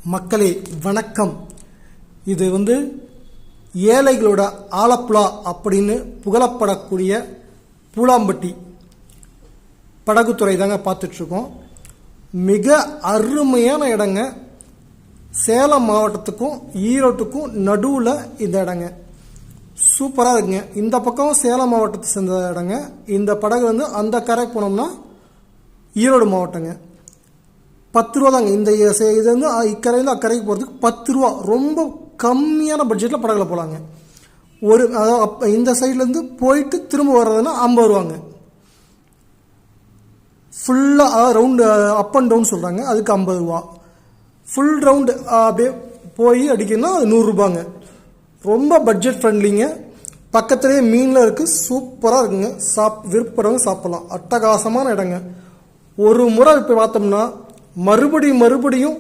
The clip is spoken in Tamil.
மக்களே வணக்கம். இது ஏழைகளோட ஆலப்புழா அப்படின்னு புகழப்படக்கூடிய பூலாம்பட்டி படகுத்துறை தாங்க பார்த்துட்ருக்கோம். மிக அருமையான இடங்க. சேலம் மாவட்டத்துக்கும் ஈரோட்டுக்கும் நடுவில் இந்த இடங்க சூப்பராக இருக்குங்க. இந்த பக்கம் சேலம் மாவட்டத்தை சேர்ந்த இடங்க. இந்த படகு அந்த கரை போனோம்னா ஈரோடு மாவட்டங்க. 10 ரூபா தாங்க. இந்த இது இக்கரையிலேருந்து அக்கறைக்கு போகிறதுக்கு 10 ரூபா. ரொம்ப கம்மியான பட்ஜெட்டில் படகுல போகலாங்க. அதாவது இந்த சைட்லேருந்து போயிட்டு திரும்ப வர்றதுன்னா 50 ரூபாங்க. ஃபுல்லாக ரவுண்டு அப் அண்ட் டவுன் சொல்கிறாங்க, அதுக்கு 50 ரூபா. ஃபுல் ரவுண்டு அப்படியே போய் அடிக்கணும்னா அது 100 ரூபாங்க. ரொம்ப பட்ஜெட் ஃப்ரெண்ட்லிங்க. பக்கத்துலேயே மீனில் இருக்குது, சூப்பராக இருக்குங்க. விருப்பப்படுறவங்க சாப்பிட்லாம். அட்டகாசமான இடங்க. ஒரு முறை இப்போ பார்த்தோம்னா மறுபடியும்